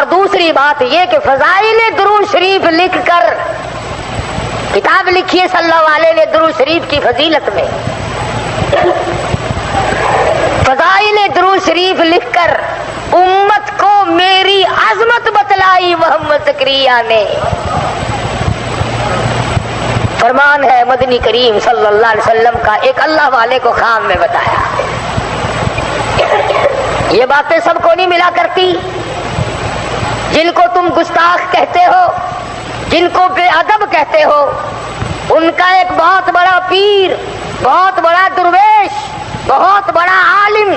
اور دوسری بات یہ کہ فضائل درود شریف لکھ کر کتاب لکھی ہے صلی اللہ علیہ نے درود شریف کی فضیلت میں، فضائل درود شریف لکھ کر امت کو میری عظمت بتلائی محمد زکریا نے۔ فرمان ہے مدنی کریم صلی اللہ علیہ وسلم کا، ایک اللہ والے کو خواب میں بتایا۔ یہ باتیں سب کو نہیں ملا کرتی، جن کو تم گستاخ کہتے ہو، جن کو بے ادب کہتے ہو، ان کا ایک بہت بڑا پیر، بہت بڑا درویش، بہت بڑا عالم،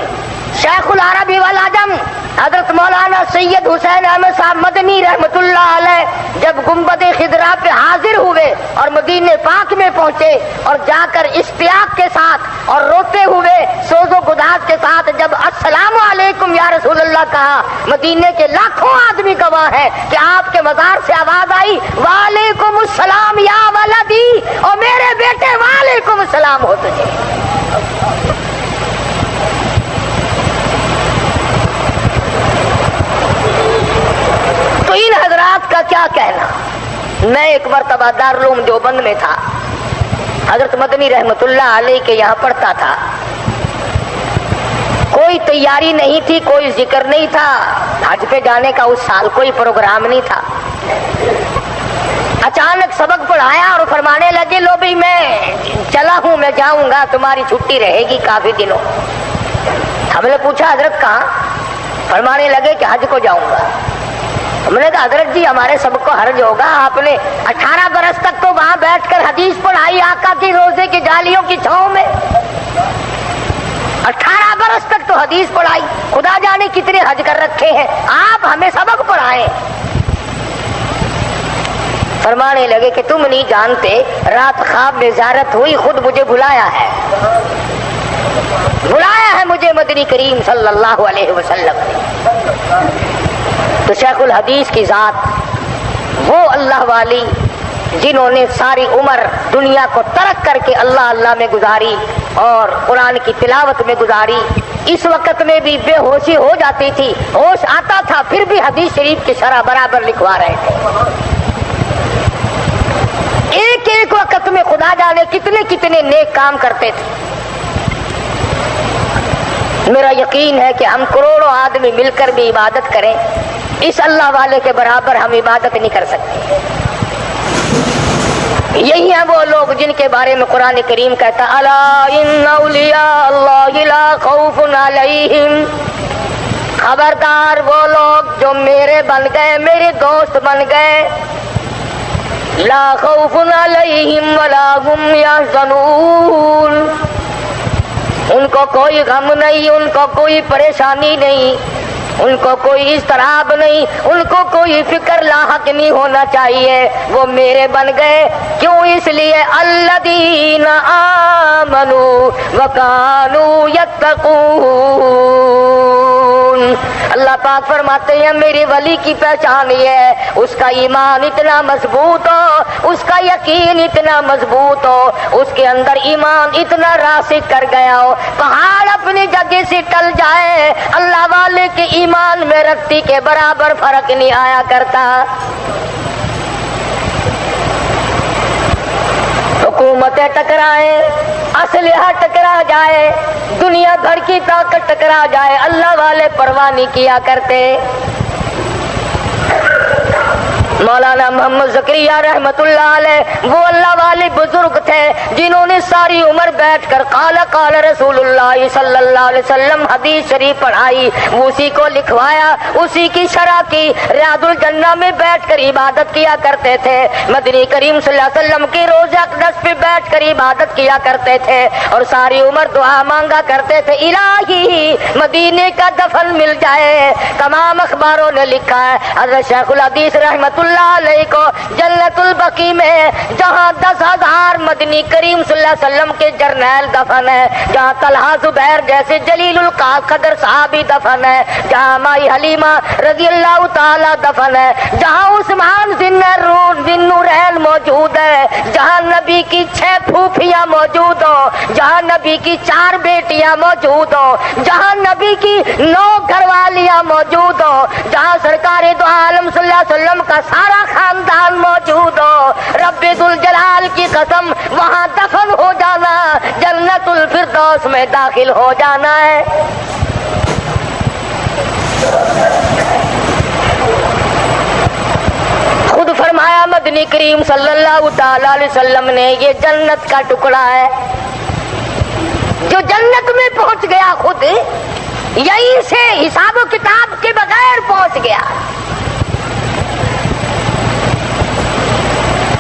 شیخ العربی والعجم حضرت مولانا سید حسین احمد صاحب مدنی رحمت اللہ علیہ جب گنبد خضرا پہ حاضر ہوئے اور مدینے پاک میں پہنچے اور جا کر اشتیاق کے ساتھ اور روتے ہوئے سوز و گداز کے ساتھ جب السلام علیکم یا رسول اللہ کہا، مدینے کے لاکھوں آدمی گواہ ہے کہ آپ کے مزار سے آواز آئی وعلیکم السلام یا ولدی، اور میرے بیٹے وعلیکم السلام ہو تجھے۔ تو ان حضرات کا کیا کہنا۔ میں ایک مرتبہ دارالعلوم دیوبند میں تھا، حضرت مدنی رحمت اللہ علیہ کے یہاں پڑھتا تھا، کوئی تیاری نہیں تھی، کوئی ذکر نہیں تھا، حج پہ جانے کا اس سال کوئی پروگرام نہیں تھا۔ اچانک سبق پڑھایا اور فرمانے لگے لو بھائی میں چلا ہوں، میں جاؤں گا، تمہاری چھٹی رہے گی کافی دنوں۔ ہم نے پوچھا حضرت کہاں؟ فرمانے لگے کہ حج کو جاؤں گا۔ ہم نے کہا حضرت جی ہمارے سب کو حرج ہوگا، آپ نے 18 برس تک تو وہاں بیٹھ کر حدیث پڑھائی آقا کی روزے کی جالیوں کی چھاؤں میں، 18 برس تک تو حدیث پڑھائی، خدا جانے کتنے حج کر رکھے ہیں، آپ ہمیں سبق پڑھائیں۔ فرمانے لگے کہ تم نہیں جانتے، رات خواب میں زیارت ہوئی، خود مجھے بلایا ہے، بلایا ہے مجھے مدنی کریم صلی اللہ علیہ وسلم نے۔ تو شیخ الحدیث کی ذات وہ اللہ والی جنہوں نے ساری عمر دنیا کو ترک کر کے اللہ اللہ میں گزاری اور قرآن کی تلاوت میں گزاری، اس وقت میں بھی بے ہوشی ہو جاتی تھی، ہوش آتا تھا پھر بھی حدیث شریف کی شرح برابر لکھوا رہے تھے۔ ایک ایک وقت میں خدا جانے کتنے کتنے نیک کام کرتے تھے۔ میرا یقین ہے کہ ہم کروڑوں آدمی مل کر بھی عبادت کریں، اس اللہ والے کے برابر ہم عبادت نہیں کر سکتے۔ یہی ہیں وہ لوگ جن کے بارے میں قرآن کریم کہتا الا ان اولیاء اللہ لا خوف علیہم، خبردار وہ لوگ جو میرے بن گئے، میرے دوست بن گئے، لا خوف علیہم ولا هم یحزنون، ان کو کوئی غم نہیں، ان کو کوئی پریشانی نہیں، ان کو کوئی اضطراب نہیں، ان کو کوئی فکر لاحق نہیں ہونا چاہیے، وہ میرے بن گئے۔ کیوں؟ اس لیے الذین آمنوا وکانوا یتقون۔ اللہ پاک فرماتے ہیں میری ولی کی پہچان یہ ہے اس کا ایمان اتنا مضبوط ہو، اس کا یقین اتنا مضبوط ہو، اس کے اندر ایمان اتنا راسخ کر گیا ہو، پہاڑ اپنی جگہ سے ٹل جائے، اللہ والے کے ایمان میں رتی کے برابر فرق نہیں آیا کرتا۔ حکومتیں ٹکرائیں، اسلحہ ٹکرا جائے، دنیا بھر کی طاقت ٹکرا جائے، اللہ والے پرواہ نہیں کیا کرتے۔ مولانا محمد زکریا رحمت اللہ علیہ وہ اللہ والے بزرگ تھے جنہوں نے ساری عمر بیٹھ کر قال قال رسول اللہ صلی اللہ علیہ وسلم حدیث شریف پڑھائی، اسی کو لکھوایا، اسی کی شرح کی، ریاض الجنہ میں بیٹھ کر عبادت کیا کرتے تھے، مدنی کریم صلی اللہ علیہ وسلم کی روزہ اقدس پہ بیٹھ کر عبادت کیا کرتے تھے، اور ساری عمر دعا مانگا کرتے تھے الہی مدینے کا دفن مل جائے۔ تمام اخباروں نے لکھا ہے، حضرت شیخ الحدیث رحمت اللہ اللہ علیہ کو جنت البقیع میں جہاں 10,000 مدنی کریم صلی اللہ علیہ وسلم کے جرنیل دفن ہے، جہاں طلحہ زبیر جیسے جلیل القدر صحابی دفن ہے، جہاں مائی حلیمہ رضی اللہ تعالی دفن ہے، جہاں عثمان ذی النورین موجود ہے، جہاں نبی کی 6 پھوپھیاں موجود ہوں، جہاں نبی کی 4 بیٹیاں موجود ہوں، جہاں نبی کی 9 گھر والیاں موجود ہوں، جہاں سرکار دو عالم صلی اللہ علیہ وسلم کا سارا خاندان موجود ہو، رب ذوالجلال کی قسم وہاں دفن ہو جانا، جنت الفردوس میں داخل ہو جانا ہے۔ خود فرمایا مدنی کریم صلی اللہ تعالی علیہ وسلم نے یہ جنت کا ٹکڑا ہے، جو جنت میں پہنچ گیا خود یہیں سے حساب و کتاب کے بغیر پہنچ گیا۔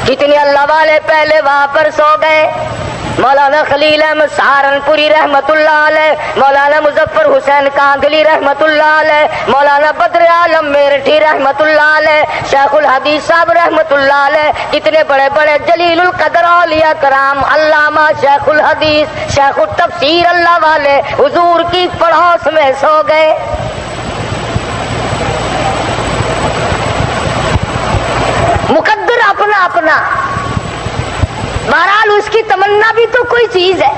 کتنے اللہ والے پہلے وہاں پر سو گئے، مولانا خلیل احمد سہارنپوری رحمت اللہ علیہ، مولانا مظفر حسین کاندھلی رحمت اللہ علیہ، مولانا بدر عالم میرٹھی رحمت اللہ علیہ، شیخ الحدیث صاحب رحمت اللہ علیہ، کتنے بڑے بڑے جلیل القدر اولیاء کرام، علامہ شیخ الحدیث شیخ التفسیر اللہ والے حضور کی پڑوس میں سو گئے۔ مقدر اپنا اپنا، بہرحال اس کی تمنا بھی تو کوئی چیز ہے۔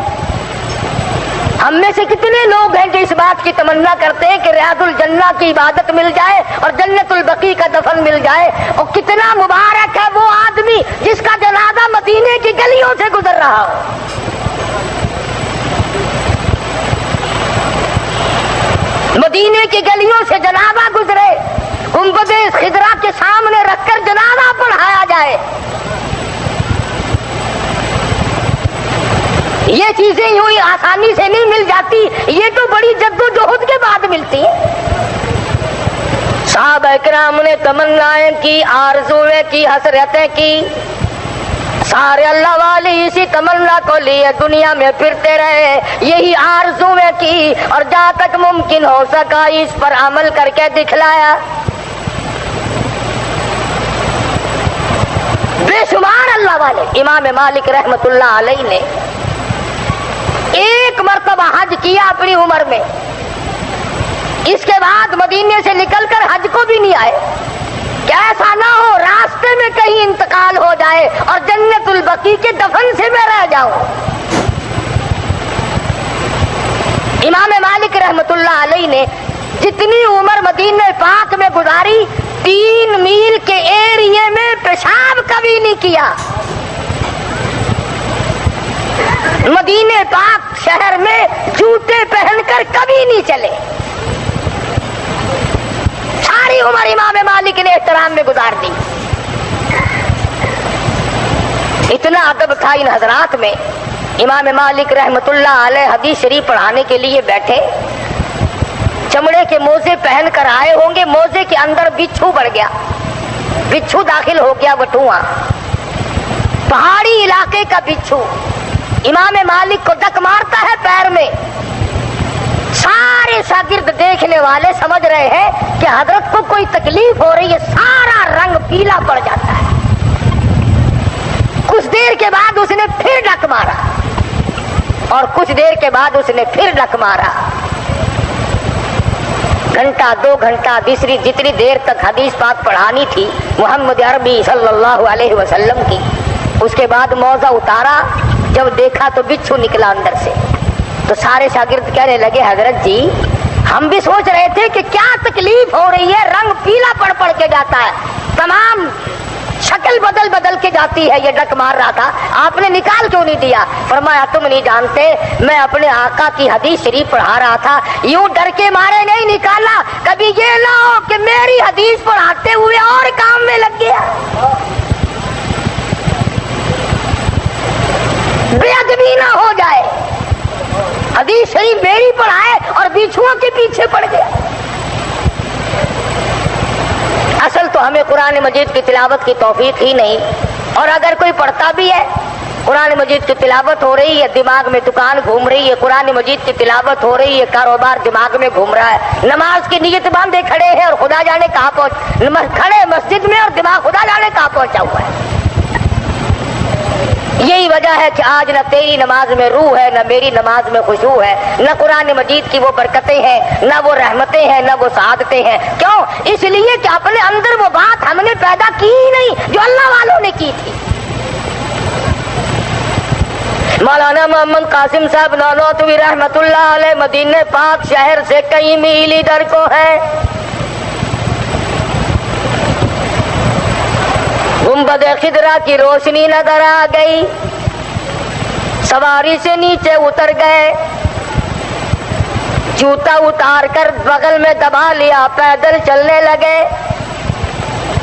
ہم میں سے کتنے لوگ ہیں جو اس بات کی تمنا کرتے ہیں کہ ریاض الجنہ کی عبادت مل جائے اور جنت البقیع کا دفن مل جائے، اور کتنا مبارک ہے وہ آدمی جس کا جنازہ مدینے کی گلیوں سے گزر رہا ہو۔ مدینے کی گلیوں سے جنازہ گزرے، گنبد خضرا کے سامنے رکھ کر جنازہ پڑھایا جائے، یہ چیزیں یوں ہی آسانی سے نہیں مل جاتی، یہ تو بڑی جدوجہد کے بعد ملتی ہیں۔ صحابہ کرام نے تمنائیں کی، آرزویں کی، حسرتیں کی، سارے اللہ والے اسی تمنا کو لیے دنیا میں پھرتے رہے، یہی آرزویں کی، اور جہاں تک ممکن ہو سکا اس پر عمل کر کے دکھلایا۔ بے شمار اللہ والے، امام مالک رحمت اللہ علیہ نے ایک مرتبہ حج کیا اپنی عمر میں، اس کے بعد مدینے سے نکل کر حج کو بھی نہیں آئے کہ ایسا نہ ہو راستے میں کہیں انتقال ہو جائے اور جنت البقیع کے دفن سے میں رہ جاؤں۔ امام مالک رحمت اللہ علیہ نے جتنی عمر مدینہ پاک میں گزاری، 3 میل کے ایریے میں پیشاب کبھی نہیں کیا۔ مدینہ پاک شہر میں جوتے پہن کر کبھی نہیں چلے، ساری عمر امام مالک نے احترام میں گزار دی۔ اتنا ادب تھا ان حضرات میں، امام مالک رحمت اللہ علیہ حدیث شریف پڑھانے کے لیے بیٹھے، چمڑے کے موزے پہن کر آئے ہوں گے، موزے کے اندر بچھو بڑھ گیا، بچھو داخل ہو گیا، وٹھواں پہاڑی علاقے کا بچھو امام مالک کو ڈک مارتا ہے پیر میں۔ سارے شاگرد دیکھنے والے سمجھ رہے ہیں کہ حضرت کو کوئی تکلیف ہو رہی ہے، سارا رنگ پیلا پڑ جاتا ہے۔ کچھ دیر کے بعد اس نے پھر ڈک مارا، اور کچھ دیر کے بعد اس نے پھر ڈک مارا، گھنٹہ 2 گھنٹہ، تیسری جتنی دیر تک حدیث پاک پڑھانی تھی محمد عربی صلی اللہ علیہ وسلم کی، اس کے بعد موزہ اتارا، جب دیکھا تو بچھو نکلا اندر سے، تو سارے شاگرد کہنے لگے حضرت جی ہم بھی سوچ رہے تھے کہ کیا تکلیف ہو رہی ہے، رنگ پیلا پڑ پڑ کے جاتا ہے، تمام شکل بدل بدل کے جاتی ہے، یہ ڈک مار رہا تھا، آپ نے نکال کیوں نہیں دیا؟ فرمایا تم نہیں جانتے، میں اپنے آقا کی حدیث شریف پڑھا رہا تھا، یوں ڈر کے مارے نہیں نکالا، کبھی یہ نہ ہو کہ میری حدیث پڑھاتے ہوئے اور کام میں لگ گیا، بے ادبی نہ ہو جائے، حدیث شریف میری پڑھائے اور بچھوؤں کے پیچھے پڑ گیا۔ اصل تو ہمیں قرآن مجید کی تلاوت کی توفیق ہی نہیں، اور اگر کوئی پڑھتا بھی ہے قرآن مجید کی تلاوت ہو رہی ہے، دماغ میں دکان گھوم رہی ہے، قرآن مجید کی تلاوت ہو رہی ہے، کاروبار دماغ میں گھوم رہا ہے، نماز کی نیت باندھے کھڑے ہیں اور خدا جانے کہاں کھڑے مسجد میں اور دماغ خدا جانے کہاں پہنچا ہوا ہے۔ یہی وجہ ہے کہ آج نہ تیری نماز میں روح ہے، نہ میری نماز میں خشوع ہے، نہ قرآن مجید کی وہ برکتیں ہیں، نہ وہ رحمتیں ہیں، نہ وہ سعادتیں ہیں۔ کیوں؟ اس لیے کہ اپنے اندر وہ بات ہم نے پیدا کی ہی نہیں جو اللہ والوں نے کی تھی۔ مولانا محمد قاسم صاحب نانوتوی رحمت اللہ علیہ مدینہ پاک شہر سے کئی میل ادھر کو ہے۔ گنبد خضرا کی روشنی نظر آ گئی، سواری سے نیچے اتر گئے، جوتا اتار کر بغل میں دبا لیا، پیدل چلنے لگے۔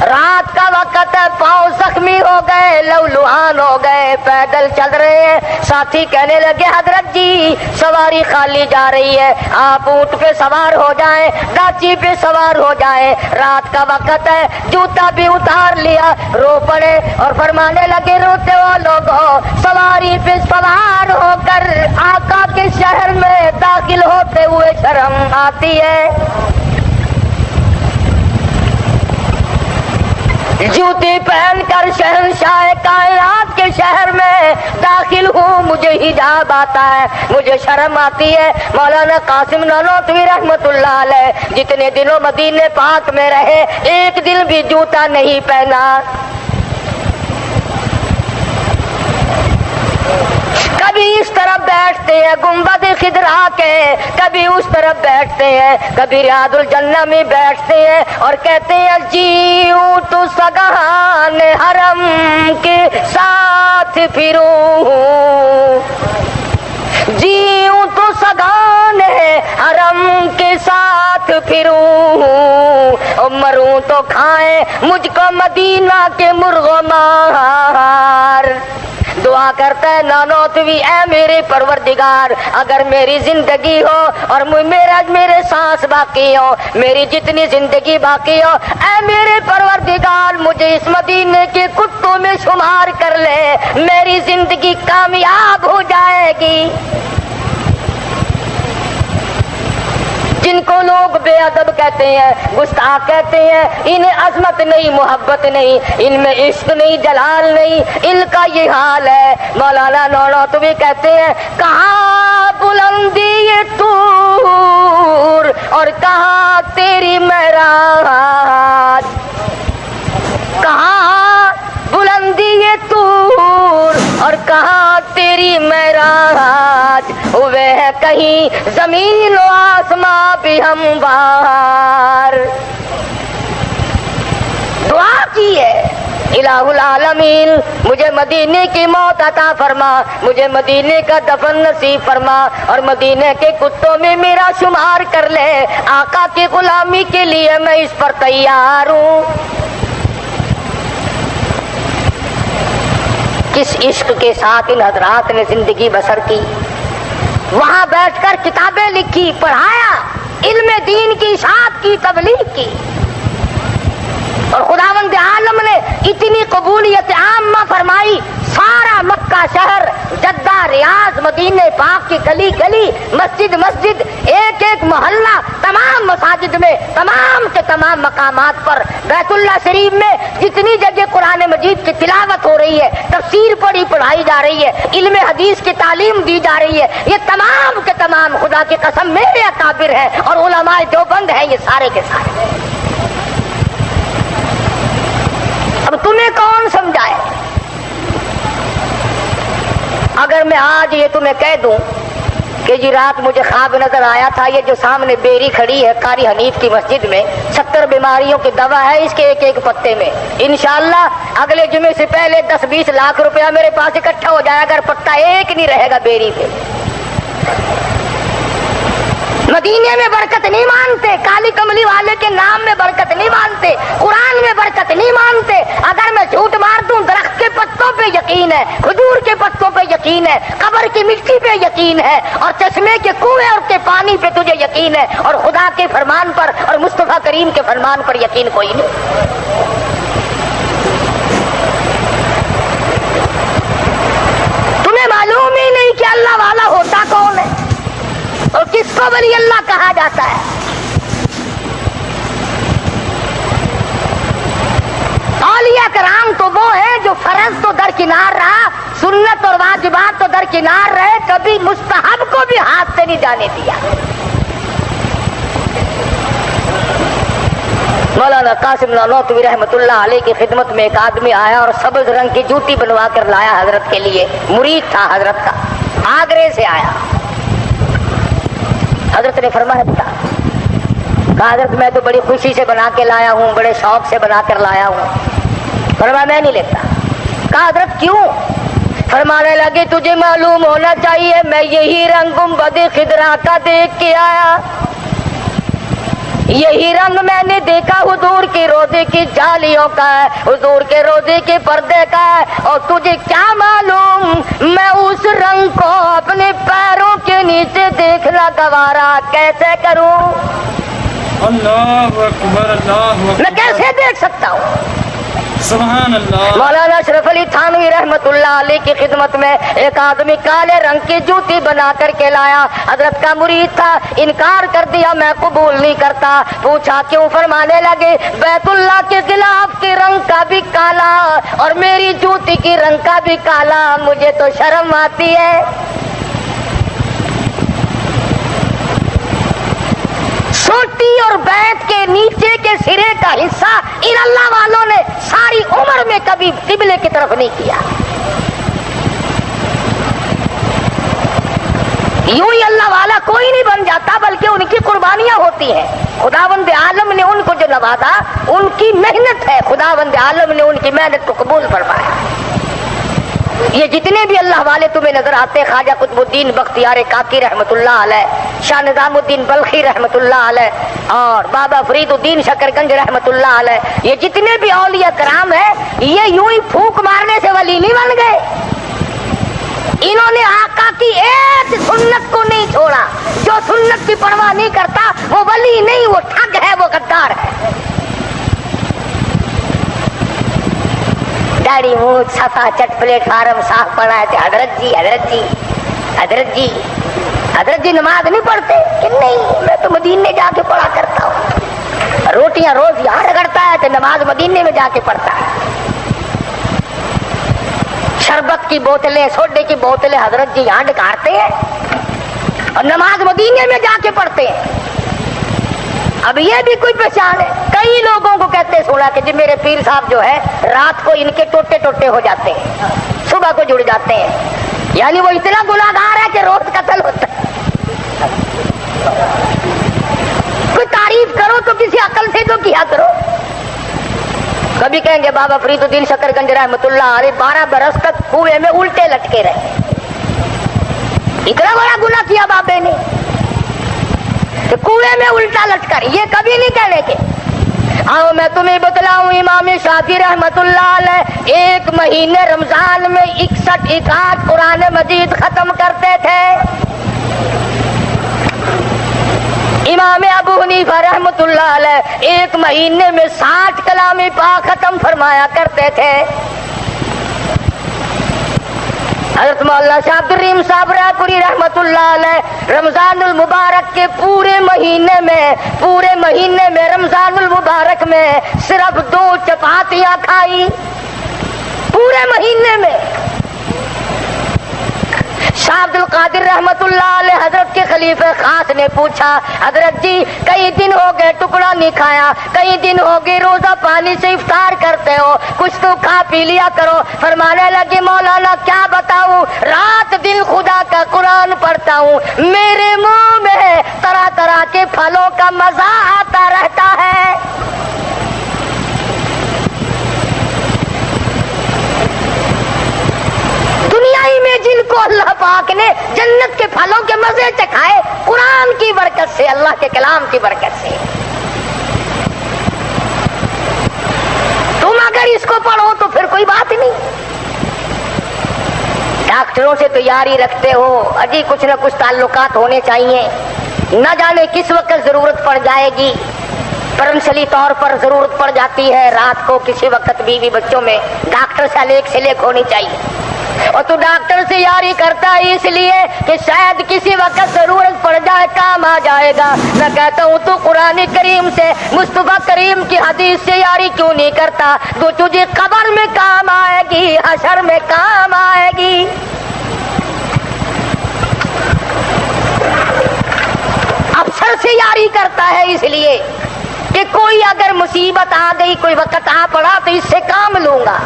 رات کا وقت ہے، پاؤں زخمی ہو گئے، لہولہان ہو گئے، پیدل چل رہے ہیں۔ ساتھی کہنے لگے حضرت جی سواری خالی جا رہی ہے، آپ اونٹ پہ سوار ہو جائیں، ڈاچی پہ سوار ہو جائیں، رات کا وقت ہے۔ جوتا بھی اتار لیا، رو پڑے اور فرمانے لگے روتے ہو لوگوں، سواری پہ سوار ہو کر آقا کے شہر میں داخل ہوتے ہوئے شرم آتی ہے۔ جوتی پہن کر شہنشاہ کائنات کے شہر میں داخل ہوں، مجھے حجاب آتا ہے، مجھے شرم آتی ہے۔ مولانا قاسم نانوتوی رحمت اللہ علیہ جتنے دنوں مدینے پاک میں رہے ایک دن بھی جوتا نہیں پہنا۔ کبھی اس طرف بیٹھتے ہیں گنبد خضرا کے، کبھی اس طرف بیٹھتے ہیں، کبھی ریاض الجنہ میں بیٹھتے ہیں اور کہتے ہیں جیوں تو سگان حرم کے ساتھ پھروں، جیوں تو سگان حرم کے ساتھ پھروں، مروں تو کھائیں مجھ کو مدینہ کے مرغ و مار۔ دعا کرتا ہے نانوتوی اے میرے پروردگار، اگر میری زندگی ہو اور میرے سانس باقی ہو، میری جتنی زندگی باقی ہو، اے میرے پروردگار مجھے اس مدینے کے کتوں میں شمار کر لے، میری زندگی کامیاب ہو جائے گی۔ جن کو لوگ بے ادب کہتے ہیں، گستاخ کہتے ہیں، انہیں عظمت نہیں، محبت نہیں، ان میں عشق نہیں، جلال نہیں، ان کا یہ حال ہے۔ مولانا نانوتوی کہتے ہیں کہاں بلندی یہ طور اور کہاں تیری معراج، کہاں بلندی یہ طور اور کہاں تیری معراج، ہوئے ہے کہیں زمین و آسماں بھی ہموار۔ دعا کی ہے الہ العالمین مجھے مدینے کی موت عطا فرما، مجھے مدینے کا دفن نصیب فرما اور مدینے کے کتوں میں میرا شمار کر لے، آقا کی غلامی کے لیے میں اس پر تیار ہوں۔ کس عشق کے ساتھ ان حضرات نے زندگی بسر کی، وہاں بیٹھ کر کتابیں لکھی، پڑھایا، علم دین کی اشاعت کی، تبلیغ کی، اور خداوند عالم نے اتنی قبولیت عامہ فرمائی، سارا مکہ شہر، جدہ، ریاض، مدینہ پاک کی گلی گلی، مسجد مسجد، ایک ایک محلہ، تمام مساجد میں، تمام کے تمام مقامات پر، بیت اللہ شریف میں جتنی جگہ قرآن مجید کی تلاوت ہو رہی ہے، تفسیر پڑھائی جا رہی ہے، علم حدیث کی تعلیم دی جا رہی ہے، یہ تمام کے تمام خدا کی قسم میرے اکابر ہیں اور علماء دیوبند ہیں، یہ سارے کے سارے۔ اب تمہیں کون سمجھائے؟ اگر میں آج یہ تمہیں کہہ دوں کہ جی رات مجھے خواب نظر آیا تھا، یہ جو سامنے بیری کھڑی ہے قاری حنیف کی مسجد میں، 70 بیماریوں کی دوا ہے اس کے ایک ایک پتے میں، انشاءاللہ اگلے جمعے سے پہلے 10-20 لاکھ روپیہ میرے پاس اکٹھا ہو جائے اگر پتا ایک نہیں رہے گا بیری پہ۔ مدینے میں برکت نہیں مانتے، کالی کملی والے کے نام میں برکت نہیں مانتے، قرآن میں برکت نہیں مانتے۔ اگر میں جھوٹ مار دوں درخت کے پتوں پہ یقین ہے، کھجور کے پتوں پہ یقین ہے، قبر کی مٹی پہ یقین ہے، اور چشمے کے کنویں اور کے پانی پہ تجھے یقین ہے، اور خدا کے فرمان پر اور مصطفیٰ کریم کے فرمان پر یقین کوئی نہیں۔ اللہ والا ہوتا کون ہے اور کس کو ولی اللہ کہا جاتا ہے؟ اولیاء کرام تو وہ ہیں جو فرض تو درکنار رہا، سنت اور واجبات تو درکنار رہے، کبھی مستحب کو بھی ہاتھ سے نہیں جانے دیا۔ مولانا قاسم نانوتوی رحمۃ اللہ علیہ کی خدمت میں ایک آدمی آیا اور سبز رنگ کی جوتی بنوا کر لایا حضرت کے لیے، مرید تھا حضرت کا، آگرے سے آیا۔ حضرت نے فرمایا بتا، کہا حضرت میں تو بڑی خوشی سے بنا کے لایا ہوں، بڑے شوق سے بنا کر لایا ہوں۔ فرمایا میں نہیں لیتا۔ کہا حضرت کیوں؟ فرمانے لگے تجھے معلوم ہونا چاہیے میں یہی رنگ گنبد خضرا کا دیکھ کے آیا، یہی رنگ میں نے دیکھا حضور کے روضے کی جالیوں کا ہے، حضور کے روضے کے پردے کا ہے، اور تجھے کیا معلوم میں اس رنگ کو اپنے پیروں کے نیچے دیکھنا گوارا کیسے کروں؟ اللہ اکبر، اللہ اکبر، میں کیسے دیکھ سکتا ہوں؟ سبحان اللہ۔ مولانا اشرف علی تھانوی رحمت اللہ علیہ کی خدمت میں ایک آدمی کالے رنگ کی جوتی بنا کر کے لایا، حضرت کا مرید تھا، انکار کر دیا میں قبول نہیں کرتا۔ پوچھا کیوں؟ فرمانے لگے بیت اللہ کے غلاف کے رنگ کا بھی کالا اور میری جوتی کی رنگ کا بھی کالا، مجھے تو شرم آتی ہے۔ چھوٹی اور بیت کے نیچے کے سرے کا حصہ ان اللہ والوں نے ساری عمر میں کبھی قبلے کی طرف نہیں کیا۔ یوں ہی اللہ والا کوئی نہیں بن جاتا، بلکہ ان کی قربانیاں ہوتی ہیں۔ خداوند عالم نے ان کو جو نوازا ان کی محنت ہے، خداوند عالم نے ان کی محنت کو قبول فرمایا۔ یہ جتنے بھی اللہ والے تمہیں نظر آتے، خواجہ قطب الدین بختیار کاکی رحمت اللہ علیہ، شاہ نظام الدین بلخی رحمت اللہ علیہ، اور بابا فرید الدین شکرگنج رحمت اللہ علیہ، یہ جتنے بھی اولیاء کرام ہیں یہ یوں ہی پھونک مارنے سے ولی نہیں بن گئے۔ انہوں نے آقا کی ایک سنت کو نہیں چھوڑا، جو سنت کی پرواہ نہیں کرتا وہ ولی نہیں، وہ ٹھگ ہے، وہ غدار ہے۔ داڑھی مونچھ صفا چٹ پلیٹ فارم صاف پڑا ہے، حضرت جی حضرت جی حضرت جی حضرت جی نماز نہیں پڑھتے کہ نہیں؟ میں تو مدینے جا کے پڑھا کرتا ہوں، روٹیاں روز یہاں رگڑتا ہے تو نماز مدینے میں جا کے پڑھتا ہے۔ شربت کی بوتلیں، سوڈے کی بوتلیں حضرت جی یہاں ڈکارتے ہیں اور نماز مدینے میں جا کے پڑھتے ہیں۔ اب یہ بھی کوئی پہچان ہے؟ کئی لوگوں کو کہتے سنا کہ جی میرے پیر صاحب جو ہے رات کو ان کے ٹوٹے ٹوٹے ہو جاتے ہیں، صبح کو جڑ جاتے ہیں، یعنی وہ اتنا گناہگار ہے کہ روز قتل ہوتا ہے۔ کوئی تعریف کرو تو کسی عقل سے تو کیا کرو۔ کبھی کہیں گے بابا فرید الدین شکرگنج رحمت اللہ علیہ 12 برس تک کنویں میں الٹے لٹکے رہے، اتنا بڑا گناہ کیا بابے نے کہ کنویں میں الٹا لٹکر، یہ کبھی نہیں کہنے کے۔ آؤ میں تمہیں بتلاؤں، امام شافعی رحمت اللہ علیہ 1 مہینے رمضان میں 61 قرآن مجید ختم کرتے تھے۔ امام ابو حنیفہ رحمت اللہ علیہ 1 مہینے میں 60 کلام پاک ختم فرمایا کرتے تھے۔ حضرت مولانا شاہ عبد الرحیم صاحب رائے پوری رحمت اللہ علیہ رمضان المبارک کے پورے مہینے میں رمضان المبارک میں صرف 2 چپاتیاں کھائی، پورے مہینے میں۔ شاہ عبد القادر رحمت اللہ علیہ حضرت کے خلیفہ خاص نے پوچھا حضرت جی کئی دن ہو گئے ٹکڑا نہیں کھایا، کئی دن ہو گئے روزہ پانی سے افطار کرتے ہو، کچھ تو کھا پی لیا کرو۔ فرمانے لگے مولانا کیا بتاؤں، رات دن خدا کا قرآن پڑھتا ہوں، میرے منہ میں طرح طرح کے پھلوں کا مزہ آتا رہتا ہے۔ دنیائی میں جن کو اللہ پاک نے جنت کے پھلوں کے مزے چکھائے، قرآن کی برکت سے، اللہ کے کلام کی برکت سے۔ تم اگر اس کو پڑھو تو پھر کوئی بات نہیں۔ ڈاکٹروں سے تیاری رکھتے ہو، اجی کچھ نہ کچھ تعلقات ہونے چاہیے، نہ جانے کس وقت ضرورت پڑ جائے گی، پرنسلی طور پر ضرورت پڑ جاتی ہے، رات کو کسی وقت بیوی بچوں میں ڈاکٹر سے لیک ہونی چاہیے۔ اور تو ڈاکٹر سے یاری کرتا ہے اس لیے کہ شاید کسی وقت ضرورت پڑ جائے، کام آ جائے گا۔ میں کہتا ہوں تو قرآن کریم سے، مصطفیٰ کریم کی حدیث سے یاری کیوں نہیں کرتا؟ جو تجھے قبر میں کام آئے گی، حشر میں کام آئے گی۔ افسر سے یاری کرتا ہے اس لیے کہ کوئی اگر مصیبت آ گئی، کوئی وقت آ پڑا تو اس سے کام لوں گا،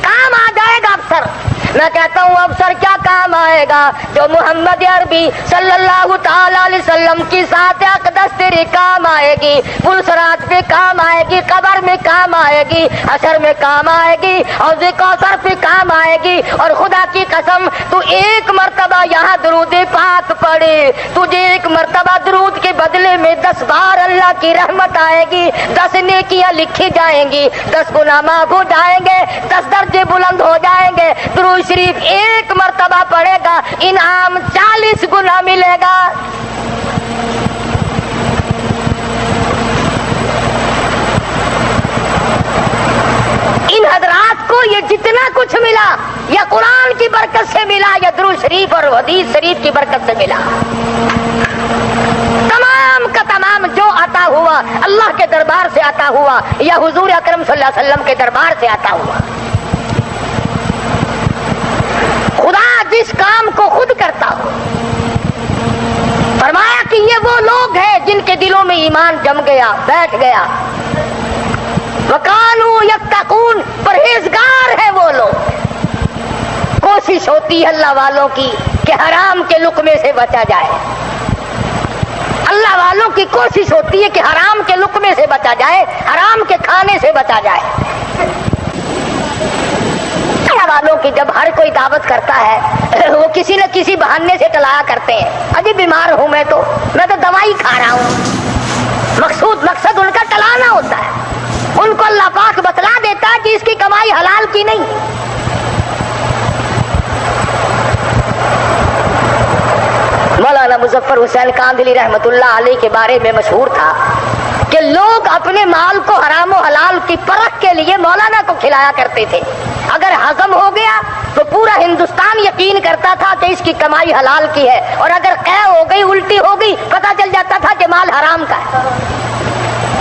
کام آ جائے گا افسر۔ میں کہتا ہوں افسر کیا کام آئے گا؟ جو محمد عربی صلی اللہ تعالی علیہ وسلم کی ذات اقدس تیرے کام آئے گی، پلسرات پہ کام آئے گی، قبر میں کام آئے گی، حشر میں کام آئے گی، حوض کوثر پہ کام آئے گی۔ اور خدا کی قسم تو ایک مرتبہ یہاں درود پاک پڑھے، تجھے ایک مرتبہ درود کے بدلے میں 10 بار اللہ کی رحمت آئے گی، 10 نیکیاں لکھی جائیں گی، 10 گناہ معاف ہو جائیں گے، 10 درجے بلند ہو جائیں گے۔ درود شریف ایک مرتبہ پڑھے گا، انعام 40 گنا ملے گا۔ ان حضرات کو یہ جتنا کچھ ملا یا قرآن کی برکت سے ملا یا درود شریف اور حدیث شریف کی برکت سے ملا، تمام کا تمام جو عطا ہوا اللہ کے دربار سے عطا ہوا یا حضور اکرم صلی اللہ علیہ وسلم کے دربار سے عطا ہوا۔ خدا جس کام کو خود کرتا ہو، فرمایا کہ یہ وہ لوگ ہیں جن کے دلوں میں ایمان جم گیا، بیٹھ گیا۔ وَقَانُوا يَتَّقُونَ، پرہیزگار ہیں وہ لوگ۔ کوشش ہوتی ہے اللہ والوں کی کہ حرام کے لقمے سے بچا جائے، اللہ والوں کی کوشش ہوتی ہے کہ حرام کے لقمے سے بچا جائے، حرام کے کھانے سے بچا جائے۔ والوں کی جب ہر کوئی دعوت کرتا ہے وہ کسی نہ کسی بہانے سے ٹلایا کرتے ہیں، ابھی بیمار ہوں میں تو دوائی کھا رہا ہوں، مقصد ان کا ٹلانا ہوتا ہے۔ ان کو اللہ پاک بتلا دیتا ہے کہ اس کی کمائی حلال کی نہیں۔ مولانا مظفر حسین کاندھلی رحمت اللہ علیہ کے بارے میں مشہور تھا کہ لوگ اپنے مال کو حرام و حلال کی پرکھ کے لیے مولانا کو کھلایا کرتے تھے۔ اگر ہضم ہو گیا تو پورا ہندوستان یقین کرتا تھا کہ اس کی کمائی حلال کی ہے، اور اگر قے ہو گئی، الٹی ہو گئی، پتہ چل جاتا تھا کہ مال حرام کا ہے۔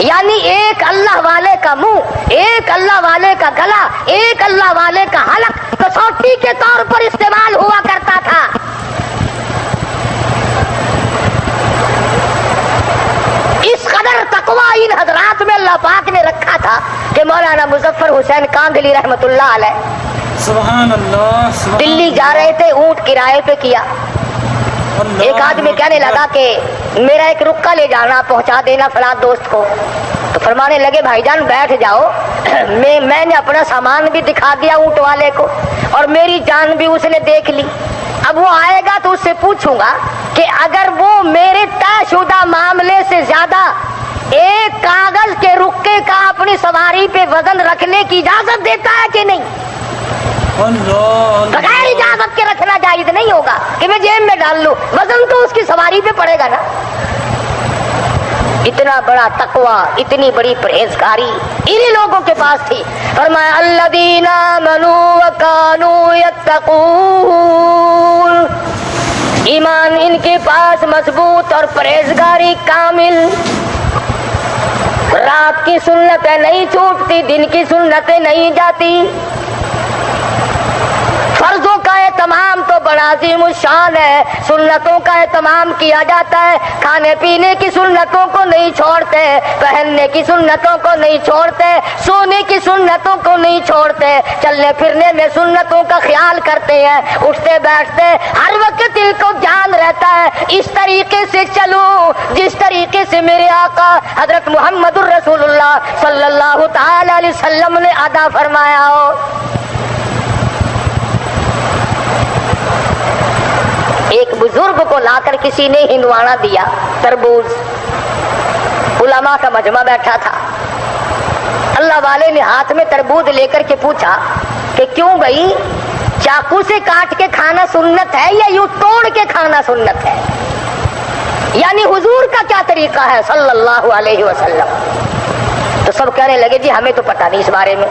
یعنی ایک اللہ والے کا منہ، ایک اللہ والے کا گلا، ایک اللہ والے کا حلق کسوٹی کے طور پر استعمال ہوا کرتا تھا۔ اس قدر تقوی ان حضرات میں اللہ پاک نے رکھا تھا کہ مولانا مظفر حسین کاندھلی رحمت اللہ علیہ سبحان اللہ دلی جا رہے تھے، اونٹ کرائے پہ کیا۔ ایک آدمی کہنے لگا کہ میرا ایک رکا لے جانا، پہنچا دینا فلاں دوست کو۔ تو فرمانے لگے بھائی جان بیٹھ جاؤ، میں نے اپنا سامان بھی دکھا دیا اونٹ والے کو اور میری جان بھی اس نے دیکھ لی۔ اب وہ آئے گا تو اس سے پوچھوں گا کہ اگر وہ میرے طے شدہ معاملے سے زیادہ ایک کاغذ کے رکے کا اپنی سواری پہ وزن رکھنے کی اجازت دیتا ہے کہ نہیں؟ بغیر اجازت کے رکھنا جائز نہیں ہوگا کہ میں جیب میں ڈال لوں، وزن تو اس کی سواری پہ پڑے گا نا۔ اتنا بڑا تقوی، اتنی بڑی پرہیزگاری انہی لوگوں کے پاس تھی۔ فرمایا الذین آمنوا وکانوا یتقون، ایمان ان کے پاس مضبوط اور پرہیزگاری کامل۔ رات کی سنتیں نہیں چھوٹتی، دن کی سنتیں نہیں جاتی، فرضوں کا اہتمام تو بڑا عظیم الشان ہے، سنتوں کا اہتمام کیا جاتا ہے۔ کھانے پینے کی سنتوں کو نہیں چھوڑتے، پہننے کی سنتوں کو نہیں چھوڑتے، سونے کی سنتوں کو نہیں چھوڑتے، چلنے پھرنے میں سنتوں کا خیال کرتے ہیں، اٹھتے بیٹھتے ہر وقت دل کو جان رہتا ہے اس طریقے سے چلوں جس طریقے سے میرے آقا حضرت محمد الرسول اللہ صلی اللہ تعالی علیہ وسلم نے ادا فرمایا ہو۔ ایک بزرگ کو لا کر کسی نے ہندوانا دیا، تربوز، علماء کا مجمع بیٹھا تھا۔ اللہ والے نے ہاتھ میں تربوز لے کر کے پوچھا کہ کیوں بھائی، چاقو سے کاٹ کے کھانا سنت ہے یا یوں توڑ کے کھانا سنت ہے؟ یعنی حضور کا کیا طریقہ ہے صلی اللہ علیہ وسلم؟ تو سب کہنے لگے جی ہمیں تو پتہ نہیں اس بارے میں۔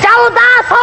1400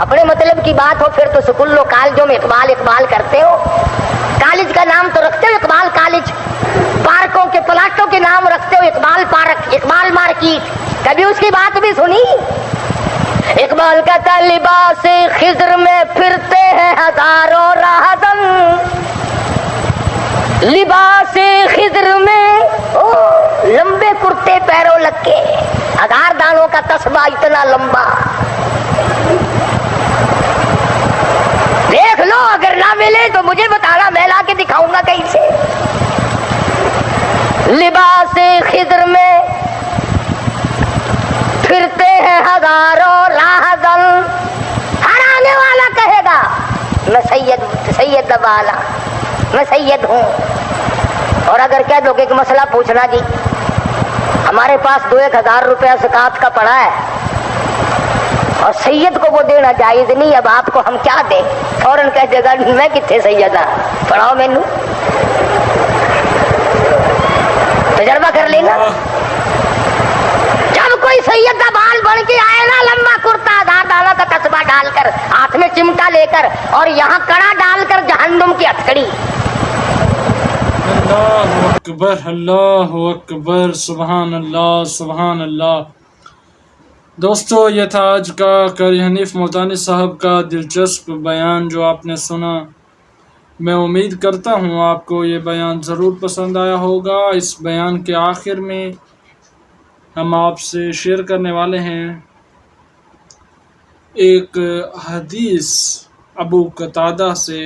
اپنے مطلب کی بات ہو پھر تو سکولوں کالجوں میں اقبال اقبال کرتے ہو. کالج کا نام تو رکھتے ہو اقبال کالج, پارکوں کے پلاٹوں کے نام رکھتے ہو اقبال پارک, اقبال مارکیٹ. کبھی اس کی بات بھی سنی؟ اقبال کہتا لباس خضر میں پھرتے ہیں ہزاروں راہزن, لباس خضر میں لمبے کرتے پیروں لگ کے, 1000 دانوں کا تسبہ اتنا لمبا. دیکھ لو, اگر نہ ملے تو مجھے بتانا, میں لا کے دکھاؤں گا کہیں سے. لباس خضر میں پھرتے ہیں ہزاروں راہزن. ہر آنے والا کہے گا میں سید والا, میں سید ہوں. اور اگر کہہ دو کہ ایک مسئلہ پوچھنا جی, ہمارے پاس 2-1000 روپیہ زکوٰۃ کا پڑا ہے اور سید کو وہ دینا جائز نہیں, اب آپ کو ہم کیا دیں؟ فوراً کہہ دے گا میں کتنے سید ہاں, پڑھاؤ مینو. تجربہ کر لینا. جب کوئی سید کا بال بن کے آئے نا, لمبا کرتا 1000 دانوں کا تسبہ ڈال کر, ہاتھ میں چمٹا لے کر, اور یہاں کڑا ڈال کر جہنم کی ہتھکڑی. اللہ اکبر, اللہ اکبر, سبحان اللہ, سبحان اللہ. دوستو, یہ تھا آج کا قاری حنیف ملتانی صاحب کا دلچسپ بیان جو آپ نے سنا. میں امید کرتا ہوں آپ کو یہ بیان ضرور پسند آیا ہوگا. اس بیان کے آخر میں ہم آپ سے شیئر کرنے والے ہیں ایک حدیث ابو قتادہ سے.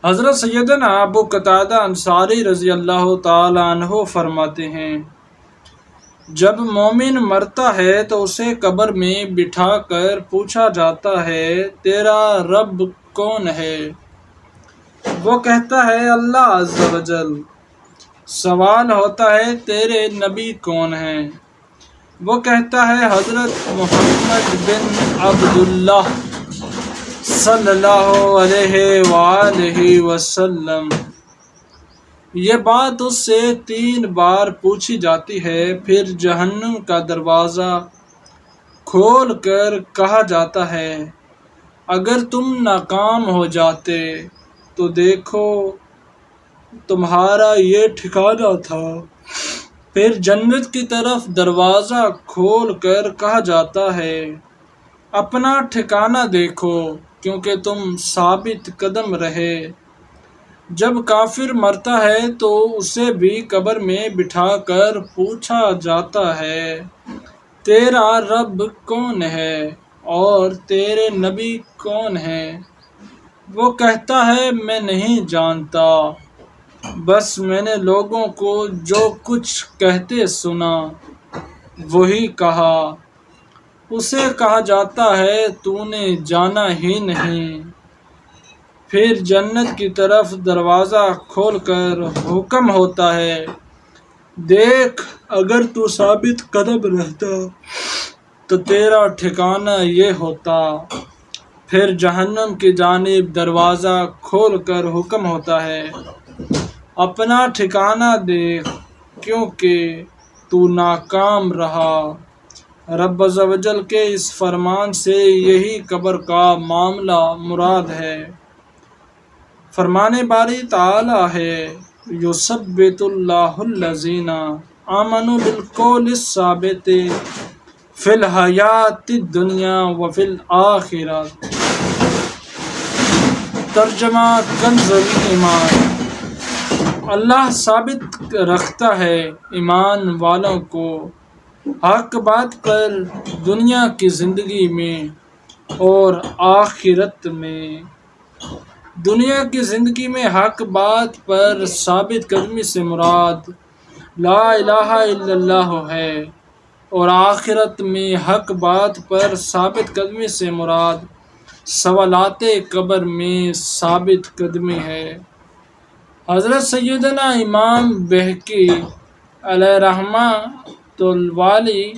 حضرت سیدنا ابو قتادہ انصاری رضی اللہ تعالی عنہ فرماتے ہیں, جب مومن مرتا ہے تو اسے قبر میں بٹھا کر پوچھا جاتا ہے تیرا رب کون ہے؟ وہ کہتا ہے اللہ عز و جل. سوال ہوتا ہے تیرے نبی کون ہیں؟ وہ کہتا ہے حضرت محمد بن عبداللہ صلی اللہ علیہ وآلہ وسلم. یہ بات اس سے 3 بار پوچھی جاتی ہے. پھر جہنم کا دروازہ کھول کر کہا جاتا ہے اگر تم ناکام ہو جاتے تو دیکھو تمہارا یہ ٹھکانہ تھا. پھر جنت کی طرف دروازہ کھول کر کہا جاتا ہے اپنا ٹھکانہ دیکھو کیونکہ تم ثابت قدم رہے. جب کافر مرتا ہے تو اسے بھی قبر میں بٹھا کر پوچھا جاتا ہے تیرا رب کون ہے اور تیرے نبی کون ہے؟ وہ کہتا ہے میں نہیں جانتا, بس میں نے لوگوں کو جو کچھ کہتے سنا وہی کہا. اسے کہا جاتا ہے تو نے جانا ہی نہیں. پھر جنت کی طرف دروازہ کھول کر حکم ہوتا ہے دیکھ اگر تو ثابت قدم رہتا تو تیرا ٹھکانہ یہ ہوتا. پھر جہنم کی جانب دروازہ کھول کر حکم ہوتا ہے اپنا ٹھکانہ دیکھ کیونکہ تو ناکام رہا. رب عز و جل کے اس فرمان سے یہی قبر کا معاملہ مراد ہے. فرمان باری تعالی ہے یثبت اللہ الذین آمنوا بالقول الثابت فی الحیات الدنیا وفی الآخرہ. ترجمہ کنز ایمان. اللہ ثابت رکھتا ہے ایمان والوں کو حق بات پر دنیا کی زندگی میں اور آخرت میں. دنیا کی زندگی میں حق بات پر ثابت قدمی سے مراد لا الہ الا اللہ ہے اور آخرت میں حق بات پر ثابت قدمی سے مراد سوالات قبر میں ثابت قدمی ہے. حضرت سیدنا امام بہقی علیہ رحمۃ الوالی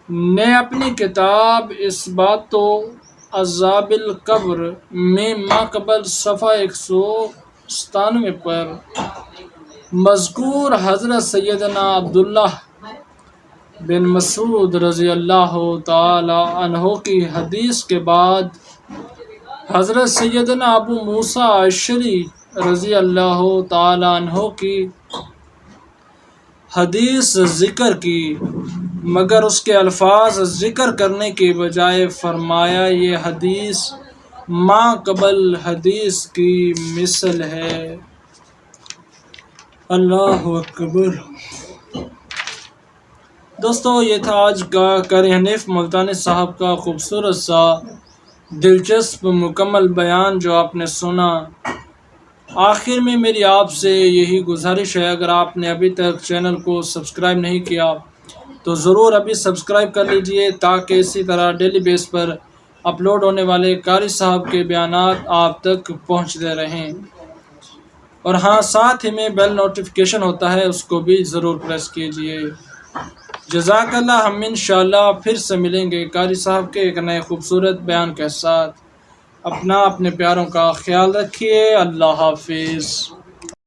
نے اپنی کتاب اثبات عذاب القبر میں ماقبل صفحہ 197 پر مذکور حضرت سیدنا عبداللہ بن مسعود رضی اللہ تعالی عنہ کی حدیث کے بعد حضرت سیدنا ابو موسیٰ اشعری رضی اللہ تعالی عنہ کی حدیث ذکر کی، مگر اس کے الفاظ ذکر کرنے کے بجائے فرمایا یہ حدیث ما قبل حدیث کی مثل ہے۔ اللہ اکبر۔ دوستو، یہ تھا آج کا قاری حنیف ملتانی صاحب کا خوبصورت سا دلچسپ مکمل بیان جو آپ نے سنا۔ آخر میں میری آپ سے یہی گزارش ہے، اگر آپ نے ابھی تک چینل کو سبسکرائب نہیں کیا تو ضرور ابھی سبسکرائب کر لیجئے، تاکہ اسی طرح ڈیلی بیس پر اپلوڈ ہونے والے قاری صاحب کے بیانات آپ تک پہنچتے رہیں۔ اور ہاں، ساتھ ہی میں بیل نوٹیفیکیشن ہوتا ہے، اس کو بھی ضرور پریس کیجئے۔ جزاک اللہ۔ ہم انشاءاللہ پھر سے ملیں گے قاری صاحب کے ایک نئے خوبصورت بیان کے ساتھ۔ اپنے پیاروں کا خیال رکھیے۔ اللہ حافظ۔